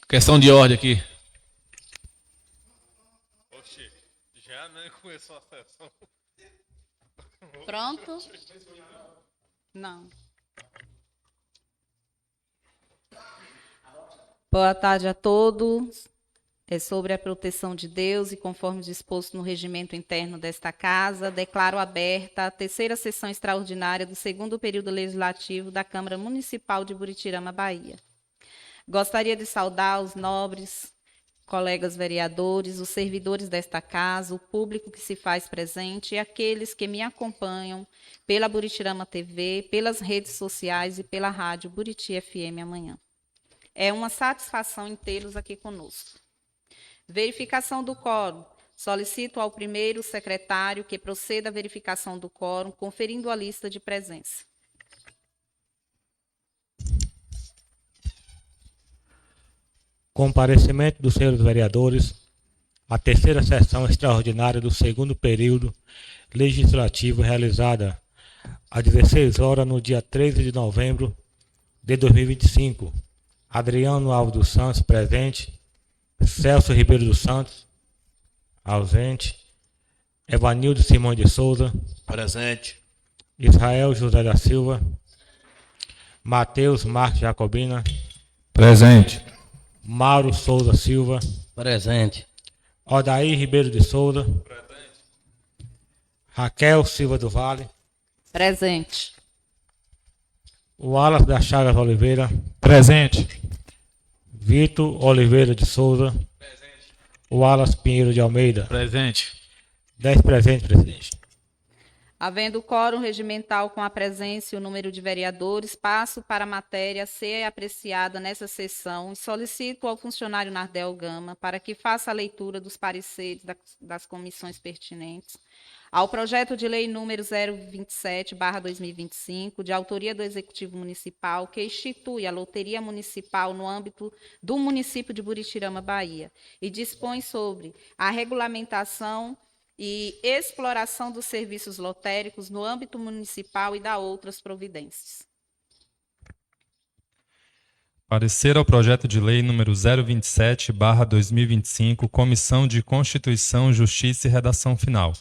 Questão de ordem aqui. Oxi, já nem começou a sessão. Pronto? Não. Boa tarde a todos. É sobre a proteção de Deus e conforme disposto no regimento interno desta casa, declaro aberta a terceira sessão extraordinária do segundo período legislativo da Câmara Municipal de Buritirama, Bahia. Gostaria de saudar os nobres colegas vereadores, os servidores desta casa, o público que se faz presente e aqueles que me acompanham pela Buritirama TV, pelas redes sociais e pela rádio Buriti FM amanhã. É uma satisfação em tê-los aqui conosco. Verificação do quórum. Solicito ao primeiro secretário que proceda à verificação do quórum, conferindo a lista de presença. Comparecimento dos senhores vereadores à terceira sessão extraordinária do segundo período legislativo realizada às 16 horas no dia 13 de novembro de 2025. Adriano Alves dos Santos, presente. Celso Ribeiro dos Santos, ausente. Evanildo Simões de Souza, Presente. Israel José da Silva, Matheus Marques Jacobina, Presente. Mauro Souza Silva, Presente. Odair Ribeiro de Souza, presente. Raquel Silva do Vale, Presente. Wallace da Chagas Oliveira, Presente. Vitor Oliveira de Souza, presente. Wallace Pinheiro de Almeida, Presente. 10 presentes, presidente. Havendo quórum regimental com a presença e o número de vereadores, passo para a matéria a ser apreciada nessa sessão e solicito ao funcionário Nardel Gama para que faça a leitura dos pareceres das comissões pertinentes ao projeto de lei número 027/2025, de autoria do Executivo Municipal, que institui a Loteria Municipal no âmbito do município de Buritirama, Bahia, e dispõe sobre a regulamentação e exploração dos serviços lotéricos no âmbito municipal e da outras providências. Parecer ao projeto de lei número 027/2025, Comissão de Constituição, Justiça e Redação Final.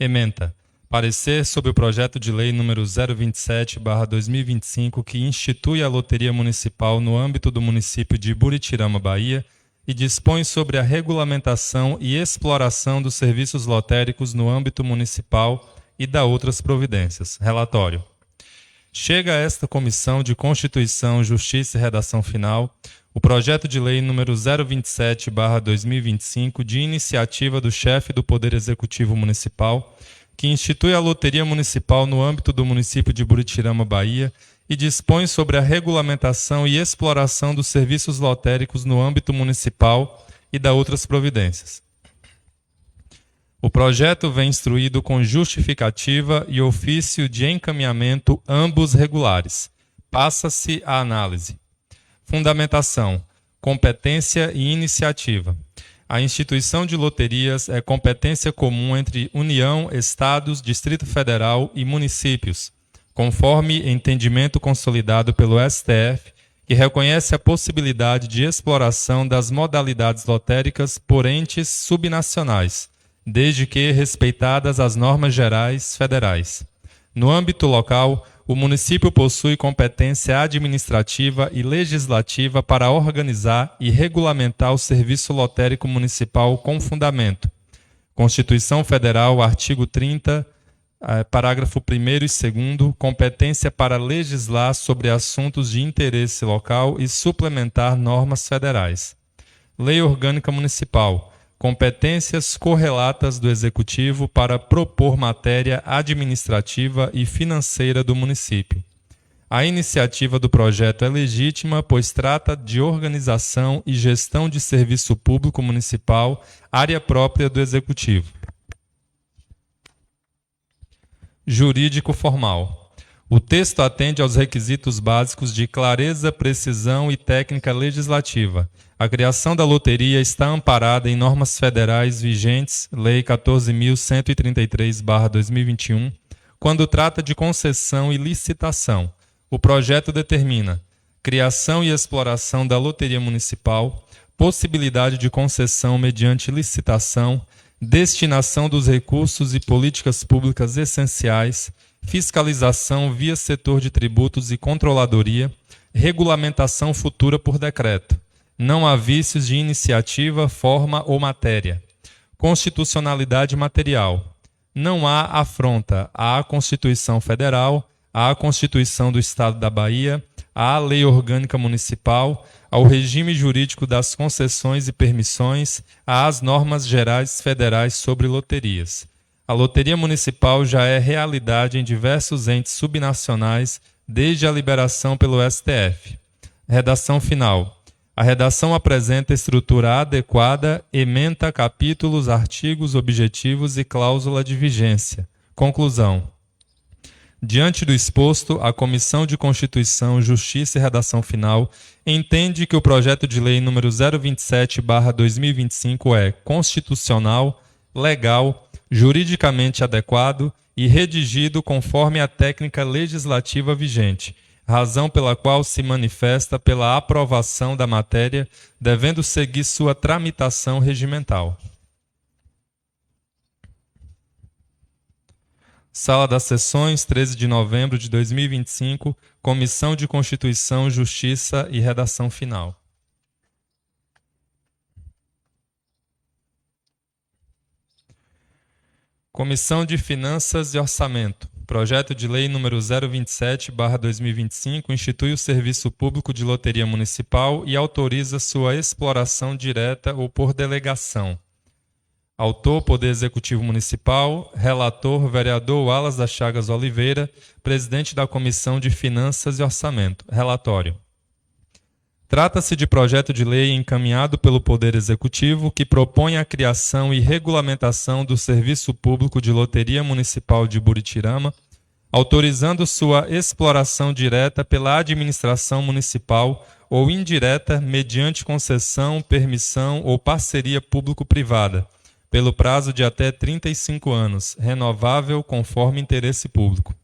Ementa. Parecer sobre o projeto de lei número 027/2025, que institui a Loteria Municipal no âmbito do município de Buritirama, Bahia, e dispõe sobre a regulamentação e exploração dos serviços lotéricos no âmbito municipal e da outras providências. Relatório. Chega a esta Comissão de Constituição, Justiça e Redação Final o projeto de lei número 027/2025, de iniciativa do chefe do Poder Executivo Municipal, que institui a Loteria Municipal no âmbito do município de Buritirama, Bahia, e dispõe sobre a regulamentação e exploração dos serviços lotéricos no âmbito municipal e da outras providências. O projeto vem instruído com justificativa e ofício de encaminhamento, ambos regulares. Passa-se a análise. Fundamentação, competência e iniciativa. A instituição de loterias é competência comum entre União, Estados, Distrito Federal e municípios, conforme entendimento consolidado pelo STF, que reconhece a possibilidade de exploração das modalidades lotéricas por entes subnacionais, desde que respeitadas as normas gerais federais. No âmbito local, o município possui competência administrativa e legislativa para organizar e regulamentar o serviço lotérico municipal com fundamento. Constituição Federal, artigo 30, parágrafo 1º e 2º, competência para legislar sobre assuntos de interesse local e suplementar normas federais. Lei Orgânica Municipal, competências correlatas do Executivo para propor matéria administrativa e financeira do município. A iniciativa do projeto é legítima, pois trata de organização e gestão de serviço público municipal, área própria do Executivo. Jurídico formal. O texto atende aos requisitos básicos de clareza, precisão e técnica legislativa. A criação da loteria está amparada em normas federais vigentes, Lei 14.133/2021, quando trata de concessão e licitação. O projeto determina criação e exploração da loteria municipal, possibilidade de concessão mediante licitação, destinação dos recursos e políticas públicas essenciais, fiscalização via setor de tributos e controladoria, regulamentação futura por decreto. Não há vícios de iniciativa, forma ou matéria. Constitucionalidade material. Não há afronta à Constituição Federal, à Constituição do Estado da Bahia, à Lei Orgânica Municipal, ao regime jurídico das concessões e permissões, às normas gerais federais sobre loterias. A loteria municipal já é realidade em diversos entes subnacionais desde a liberação pelo STF. Redação final. A redação apresenta estrutura adequada, ementa capítulos, artigos, objetivos e cláusula de vigência. Conclusão. Diante do exposto, a Comissão de Constituição, Justiça e Redação Final entende que o projeto de lei número 027/2025 é constitucional, legal, juridicamente adequado e redigido conforme a técnica legislativa vigente, razão pela qual se manifesta pela aprovação da matéria, devendo seguir sua tramitação regimental. Sala das Sessões, 13 de novembro de 2025, Comissão de Constituição, Justiça e Redação Final. Comissão de Finanças e Orçamento. Projeto de Lei número 027/2025 institui o Serviço Público de Loteria Municipal e autoriza sua exploração direta ou por delegação. Autor, Poder Executivo Municipal. Relator, vereador Wallace das Chagas Oliveira, presidente da Comissão de Finanças e Orçamento. Relatório. Trata-se de projeto de lei encaminhado pelo Poder Executivo que propõe a criação e regulamentação do Serviço Público de Loteria Municipal de Buritirama, autorizando sua exploração direta pela administração municipal ou indireta mediante concessão, permissão ou parceria público-privada, pelo prazo de até 35 anos, renovável conforme interesse público.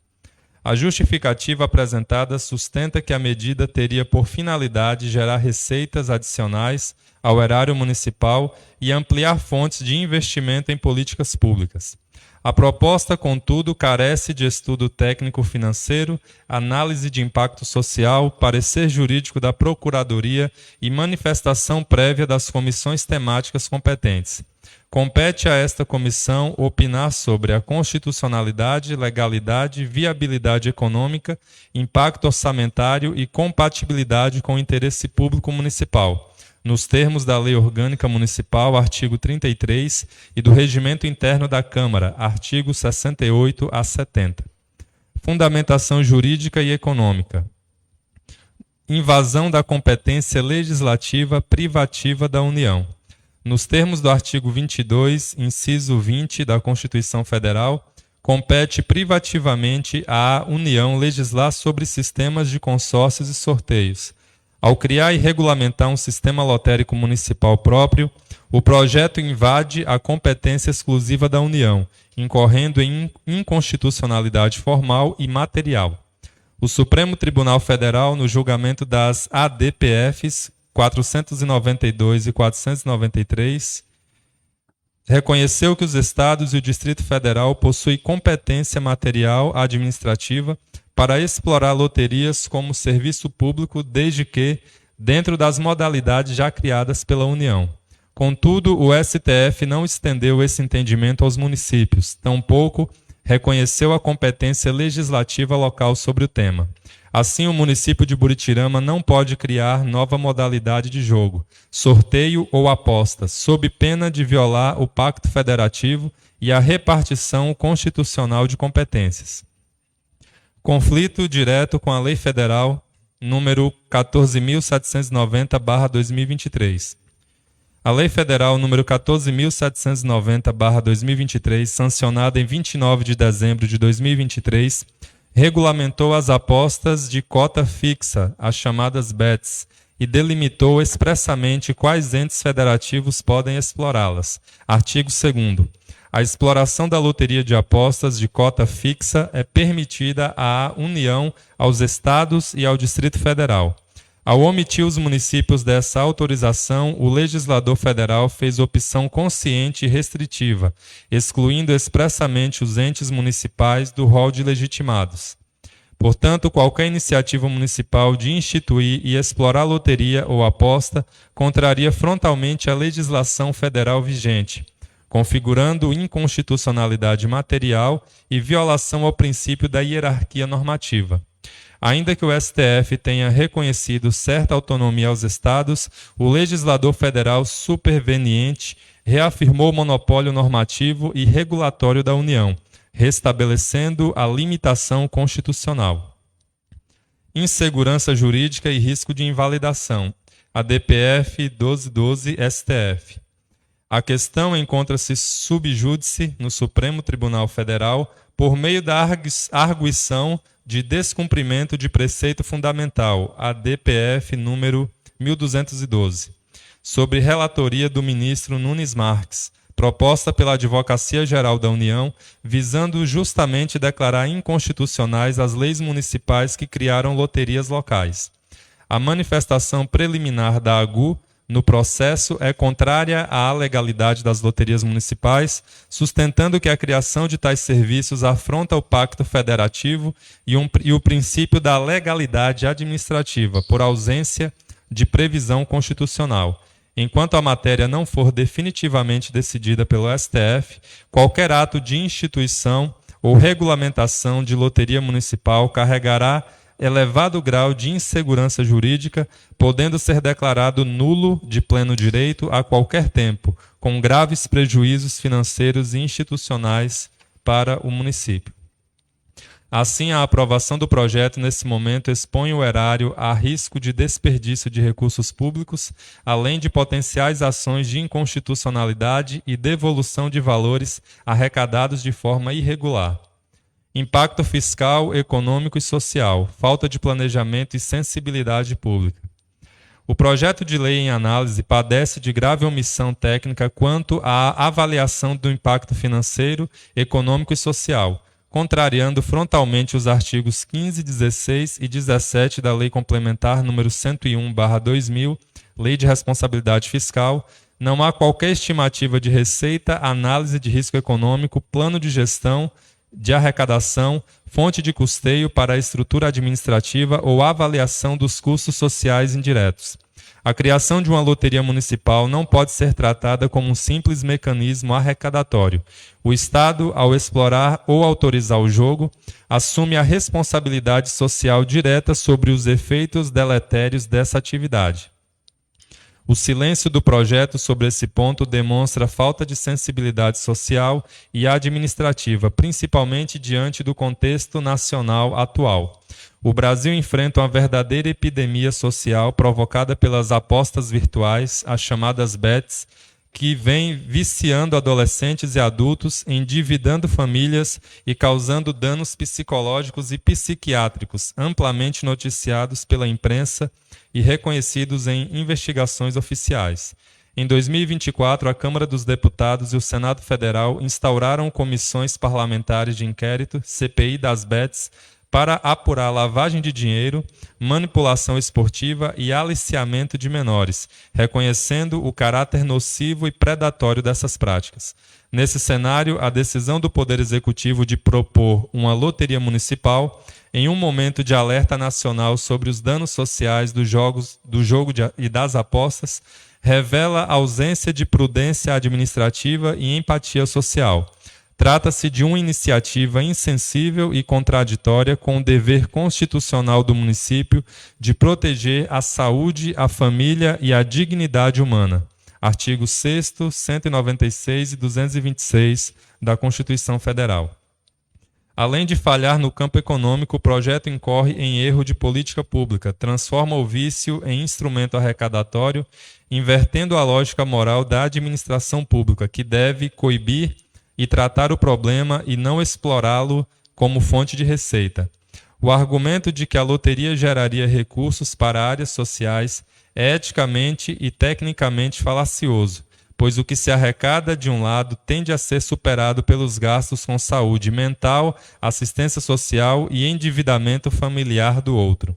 A justificativa apresentada sustenta que a medida teria por finalidade gerar receitas adicionais ao erário municipal e ampliar fontes de investimento em políticas públicas. A proposta, contudo, carece de estudo técnico-financeiro, análise de impacto social, parecer jurídico da Procuradoria e manifestação prévia das comissões temáticas competentes. Compete a esta comissão opinar sobre a constitucionalidade, legalidade, viabilidade econômica, impacto orçamentário e compatibilidade com o interesse público municipal, nos termos da Lei Orgânica Municipal, artigo 33, e do Regimento Interno da Câmara, artigo 68 a 70. Fundamentação jurídica e econômica. Invasão da competência legislativa privativa da União. Nos termos do artigo 22, inciso 20 da Constituição Federal, compete privativamente à União legislar sobre sistemas de consórcios e sorteios. Ao criar e regulamentar um sistema lotérico municipal próprio, o projeto invade a competência exclusiva da União, incorrendo em inconstitucionalidade formal e material. O Supremo Tribunal Federal, no julgamento das ADPFs 492 e 493, reconheceu que os Estados e o Distrito Federal possuem competência material administrativa para explorar loterias como serviço público, desde que dentro das modalidades já criadas pela União. Contudo, o STF não estendeu esse entendimento aos municípios, tampouco reconheceu a competência legislativa local sobre o tema. Assim, o município de Buritirama não pode criar nova modalidade de jogo, sorteio ou aposta, sob pena de violar o Pacto Federativo e a repartição constitucional de competências. Conflito direto com a Lei Federal número 14.790/2023. A Lei Federal número 14.790/2023, sancionada em 29 de dezembro de 2023, regulamentou as apostas de cota fixa, as chamadas bets, e delimitou expressamente quais entes federativos podem explorá-las. Artigo 2º. A exploração da loteria de apostas de cota fixa é permitida à União, aos Estados e ao Distrito Federal. Ao omitir os municípios dessa autorização, o legislador federal fez opção consciente e restritiva, excluindo expressamente os entes municipais do rol de legitimados. Portanto, qualquer iniciativa municipal de instituir e explorar loteria ou aposta contraria frontalmente a legislação federal vigente, configurando inconstitucionalidade material e violação ao princípio da hierarquia normativa. Ainda que o STF tenha reconhecido certa autonomia aos estados, o legislador federal superveniente reafirmou o monopólio normativo e regulatório da União, restabelecendo a limitação constitucional. Insegurança jurídica e risco de invalidação. ADPF 1212 STF. A questão encontra-se sub júdice no Supremo Tribunal Federal por meio da arguição de descumprimento de preceito fundamental, ADPF número 1212, sobre relatoria do ministro Nunes Marques, proposta pela Advocacia Geral da União, visando justamente declarar inconstitucionais as leis municipais que criaram loterias locais. A manifestação preliminar da AGU no processo é contrária à legalidade das loterias municipais, sustentando que a criação de tais serviços afronta o pacto federativo e o princípio da legalidade administrativa, por ausência de previsão constitucional. Enquanto a matéria não for definitivamente decidida pelo STF, qualquer ato de instituição ou regulamentação de loteria municipal carregará elevado grau de insegurança jurídica, podendo ser declarado nulo de pleno direito a qualquer tempo, com graves prejuízos financeiros e institucionais para o município. Assim, a aprovação do projeto nesse momento expõe o erário a risco de desperdício de recursos públicos, além de potenciais ações de inconstitucionalidade e devolução de valores arrecadados de forma irregular. Impacto fiscal, econômico e social, falta de planejamento e sensibilidade pública. O projeto de lei em análise padece de grave omissão técnica quanto à avaliação do impacto financeiro, econômico e social, contrariando frontalmente os artigos 15, 16 e 17 da Lei Complementar nº 101/2000, Lei de Responsabilidade Fiscal. Não há qualquer estimativa de receita, análise de risco econômico, plano de gestão, de arrecadação, fonte de custeio para a estrutura administrativa ou avaliação dos custos sociais indiretos. A criação de uma loteria municipal não pode ser tratada como um simples mecanismo arrecadatório. O Estado, ao explorar ou autorizar o jogo, assume a responsabilidade social direta sobre os efeitos deletérios dessa atividade. O silêncio do projeto sobre esse ponto demonstra falta de sensibilidade social e administrativa, principalmente diante do contexto nacional atual. O Brasil enfrenta uma verdadeira epidemia social provocada pelas apostas virtuais, as chamadas bets, que vem viciando adolescentes e adultos, endividando famílias e causando danos psicológicos e psiquiátricos, amplamente noticiados pela imprensa e reconhecidos em investigações oficiais. Em 2024, a Câmara dos Deputados e o Senado Federal instauraram comissões parlamentares de inquérito, CPI das bets, para apurar lavagem de dinheiro, manipulação esportiva e aliciamento de menores, reconhecendo o caráter nocivo e predatório dessas práticas. Nesse cenário, a decisão do Poder Executivo de propor uma loteria municipal, em um momento de alerta nacional sobre os danos sociais do jogo e das apostas, revela ausência de prudência administrativa e empatia social. Trata-se de uma iniciativa insensível e contraditória com o dever constitucional do município de proteger a saúde, a família e a dignidade humana. Artigos 6º, 196 e 226 da Constituição Federal. Além de falhar no campo econômico, o projeto incorre em erro de política pública, transforma o vício em instrumento arrecadatório, invertendo a lógica moral da administração pública, que deve coibir e tratar o problema e não explorá-lo como fonte de receita. O argumento de que a loteria geraria recursos para áreas sociais é eticamente e tecnicamente falacioso, pois o que se arrecada de um lado tende a ser superado pelos gastos com saúde mental, assistência social e endividamento familiar do outro.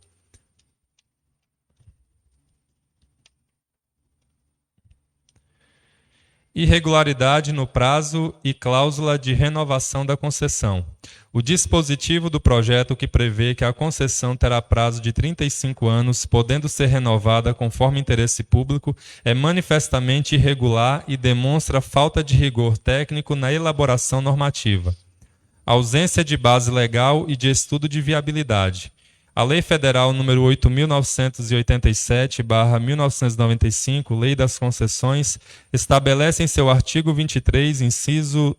Irregularidade no prazo e cláusula de renovação da concessão. O dispositivo do projeto que prevê que a concessão terá prazo de 35 anos, podendo ser renovada conforme interesse público, é manifestamente irregular e demonstra falta de rigor técnico na elaboração normativa. Ausência de base legal e de estudo de viabilidade. A Lei Federal nº 8.987/1995, Lei das Concessões, estabelece em seu artigo 23, inciso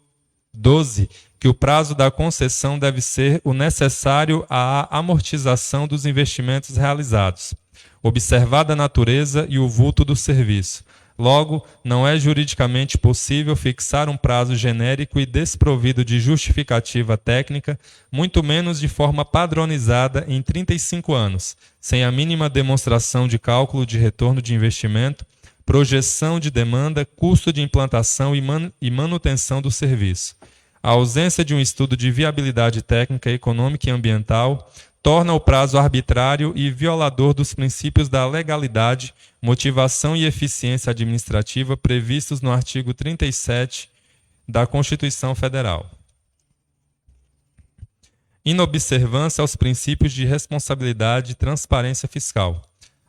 12, que o prazo da concessão deve ser o necessário à amortização dos investimentos realizados, observada a natureza e o vulto do serviço. Logo, não é juridicamente possível fixar um prazo genérico e desprovido de justificativa técnica, muito menos de forma padronizada em 35 anos, sem a mínima demonstração de cálculo de retorno de investimento, projeção de demanda, custo de implantação e manutenção do serviço. A ausência de um estudo de viabilidade técnica, econômica e ambiental torna o prazo arbitrário e violador dos princípios da legalidade, motivação e eficiência administrativa previstos no artigo 37 da Constituição Federal. Inobservância aos princípios de responsabilidade e transparência fiscal.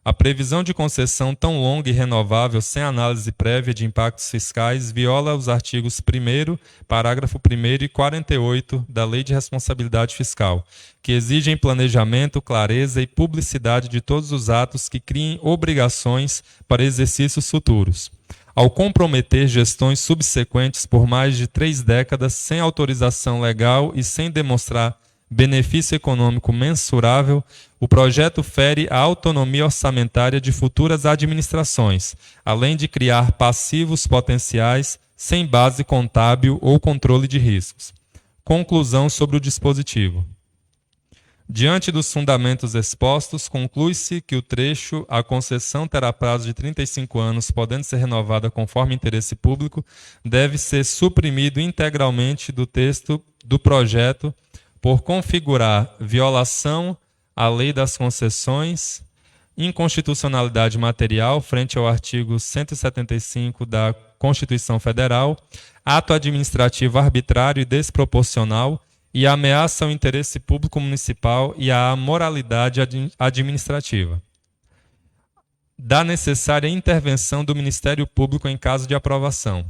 A previsão de concessão tão longa e renovável sem análise prévia de impactos fiscais viola os artigos 1º, parágrafo 1º e 48 da Lei de Responsabilidade Fiscal, que exigem planejamento, clareza e publicidade de todos os atos que criem obrigações para exercícios futuros. Ao comprometer gestões subsequentes por mais de 3 décadas sem autorização legal e sem demonstrar benefício econômico mensurável, o projeto fere a autonomia orçamentária de futuras administrações, além de criar passivos potenciais sem base contábil ou controle de riscos. Conclusão sobre o dispositivo. Diante dos fundamentos expostos, conclui-se que o trecho "a concessão terá prazo de 35 anos, podendo ser renovada conforme interesse público", deve ser suprimido integralmente do texto do projeto por configurar violação à Lei das Concessões, inconstitucionalidade material frente ao artigo 175 da Constituição Federal, ato administrativo arbitrário e desproporcional e ameaça ao interesse público municipal e à moralidade administrativa. Da necessária intervenção do Ministério Público em caso de aprovação.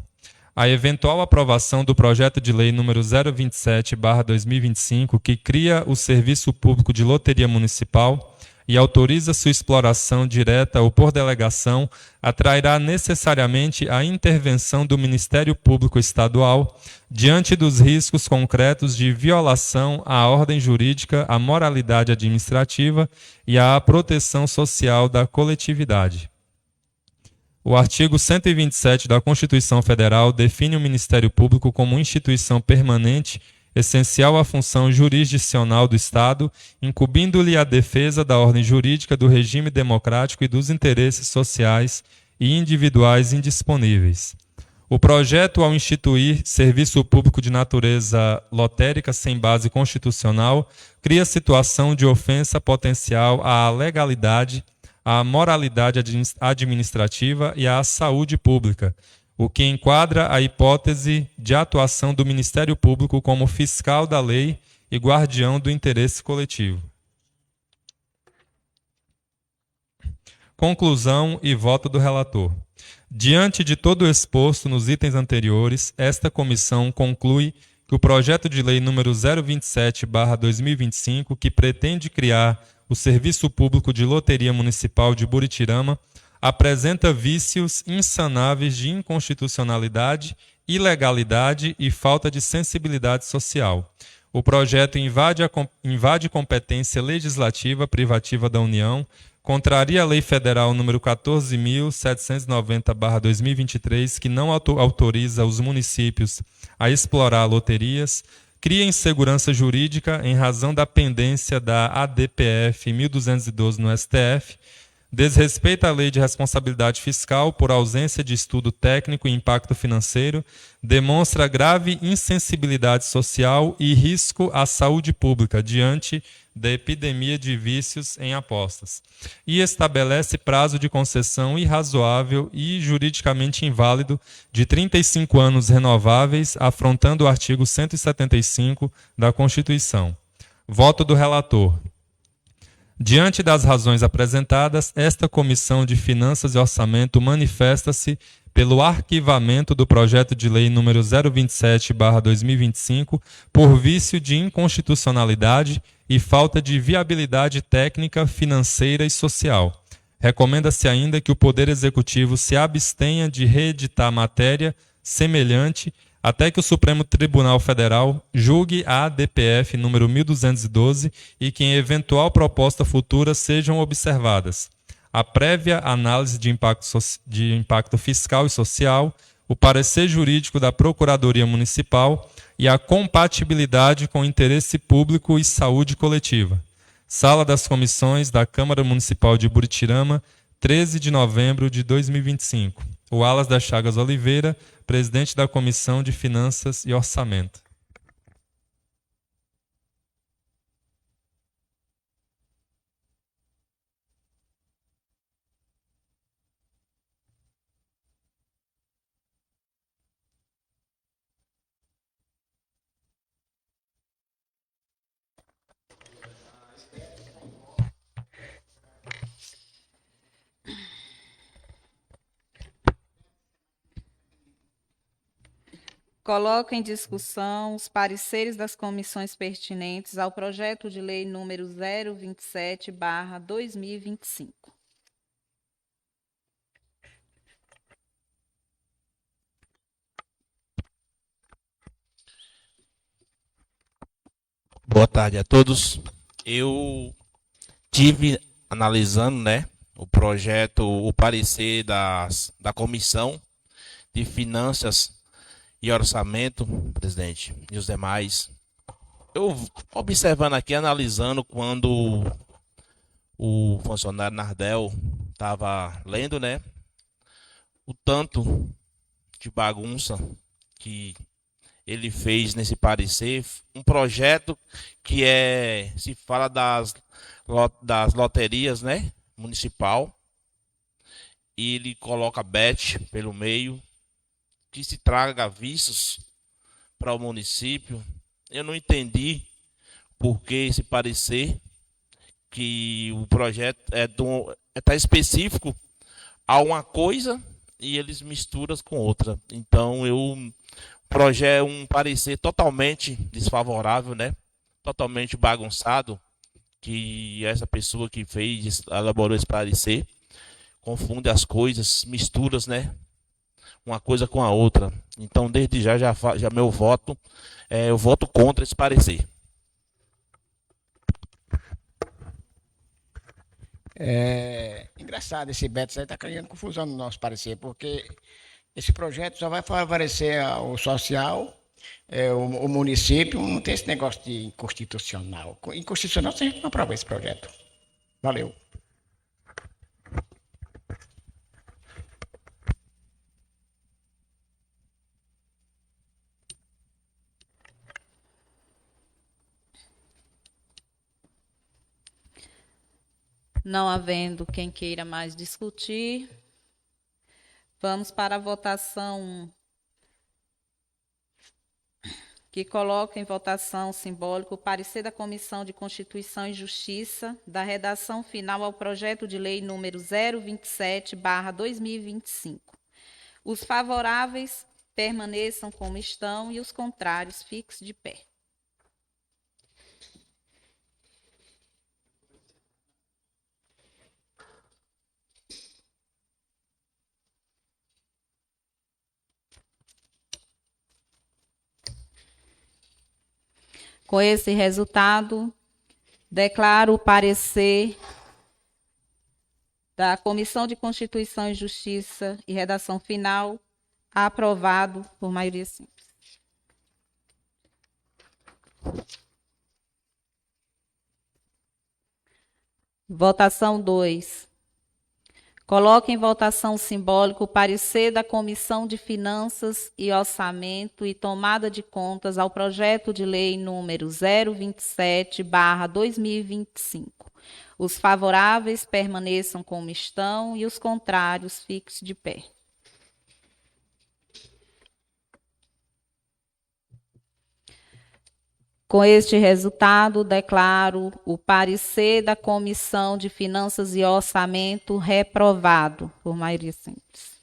A eventual aprovação do projeto de lei número 027/2025, que cria o Serviço Público de Loteria Municipal e autoriza sua exploração direta ou por delegação, atrairá necessariamente a intervenção do Ministério Público Estadual diante dos riscos concretos de violação à ordem jurídica, à moralidade administrativa e à proteção social da coletividade. O artigo 127 da Constituição Federal define o Ministério Público como instituição permanente, essencial à função jurisdicional do Estado, incumbindo-lhe a defesa da ordem jurídica, do regime democrático e dos interesses sociais e individuais indisponíveis. O projeto, ao instituir serviço público de natureza lotérica sem base constitucional, cria situação de ofensa potencial à legalidade, à moralidade administrativa e à saúde pública, o que enquadra a hipótese de atuação do Ministério Público como fiscal da lei e guardião do interesse coletivo. Conclusão e voto do relator. Diante de todo o exposto nos itens anteriores, esta comissão conclui que o projeto de lei número 027/2025, que pretende criar o Serviço Público de Loteria Municipal de Buritirama, apresenta vícios insanáveis de inconstitucionalidade, ilegalidade e falta de sensibilidade social. O projeto invade competência legislativa privativa da União, contraria a Lei Federal nº 14.790/2023, que não autoriza os municípios a explorar loterias, cria insegurança jurídica em razão da pendência da ADPF 1212 no STF, desrespeita a lei de responsabilidade fiscal por ausência de estudo técnico e impacto financeiro, demonstra grave insensibilidade social e risco à saúde pública diante da epidemia de vícios em apostas, e estabelece prazo de concessão irrazoável e juridicamente inválido de 35 anos renováveis, afrontando o artigo 175 da Constituição. Voto do relator. Diante das razões apresentadas, esta Comissão de Finanças e Orçamento manifesta-se pelo arquivamento do projeto de lei número 027/2025 por vício de inconstitucionalidade e falta de viabilidade técnica, financeira e social. Recomenda-se ainda que o Poder Executivo se abstenha de reeditar matéria semelhante até que o Supremo Tribunal Federal julgue a ADPF número 1212 e que em eventual proposta futura sejam observadas a prévia análise de impacto fiscal e social, o parecer jurídico da Procuradoria Municipal e a compatibilidade com o interesse público e saúde coletiva. Sala das Comissões da Câmara Municipal de Buritirama, 13 de novembro de 2025. O Alas das Chagas Oliveira, presidente da Comissão de Finanças e Orçamento. Coloco em discussão os pareceres das comissões pertinentes ao projeto de lei número 027/2025. Boa tarde a todos. Eu tive analisando, né, o projeto, o parecer da Comissão de Finanças e Orçamento, presidente, e os demais. Eu observando aqui, analisando quando o funcionário Nardel estava lendo, né, o tanto de bagunça que ele fez nesse parecer, um projeto que se fala das loterias, né, municipal, e ele coloca bet pelo meio, que se traga vícios para o município. Eu não entendi por que esse parecer, que o projeto tá específico a uma coisa e eles misturam com outra. Então projeto um parecer totalmente desfavorável, né? Totalmente bagunçado, que essa pessoa que elaborou esse parecer confunde as coisas, misturas, né? Uma coisa com a outra. Então, desde já meu voto, eu voto contra esse parecer. Engraçado, esse Beto aí está criando confusão no nosso parecer, porque esse projeto só vai favorecer o social, o município, não tem esse negócio de inconstitucional. Inconstitucional, você não aprova esse projeto. Valeu. Não havendo quem queira mais discutir, vamos para a votação que coloca em votação simbólica o parecer da Comissão de Constituição e Justiça da redação final ao projeto de lei número 027/2025. Os favoráveis permaneçam como estão e os contrários fiquem de pé. Com esse resultado, declaro o parecer da Comissão de Constituição e Justiça e redação final aprovado por maioria simples. Votação 2. Coloco em votação simbólico o parecer da Comissão de Finanças e Orçamento e Tomada de Contas ao projeto de lei número 027/2025. Os favoráveis permaneçam como estão e os contrários fiquem de pé. Com este resultado, declaro o parecer da Comissão de Finanças e Orçamento reprovado por maioria simples.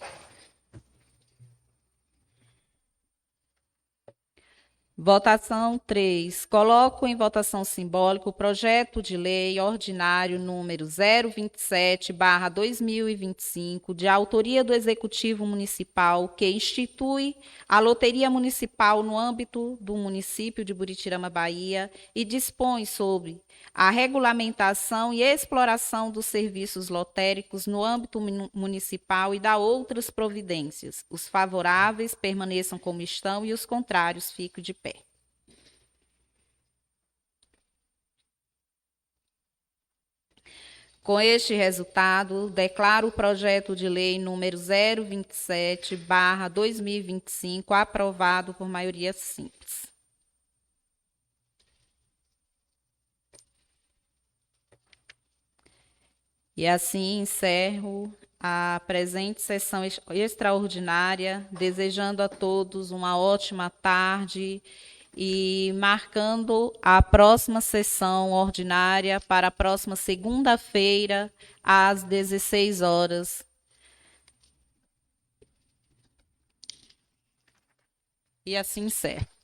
Votação 3. Coloco em votação simbólica o projeto de lei ordinário número 027/2025, de autoria do Executivo Municipal, que institui a Loteria Municipal no âmbito do município de Buritirama, Bahia, e dispõe sobre a regulamentação e exploração dos serviços lotéricos no âmbito municipal e dá outras providências. Os favoráveis permaneçam como estão e os contrários fiquem de pé. Com este resultado, declaro o projeto de lei número 027/2025 aprovado por maioria simples. E assim encerro a presente sessão extraordinária, desejando a todos uma ótima tarde e marcando a próxima sessão ordinária para a próxima segunda-feira, às 16 horas. E assim encerro.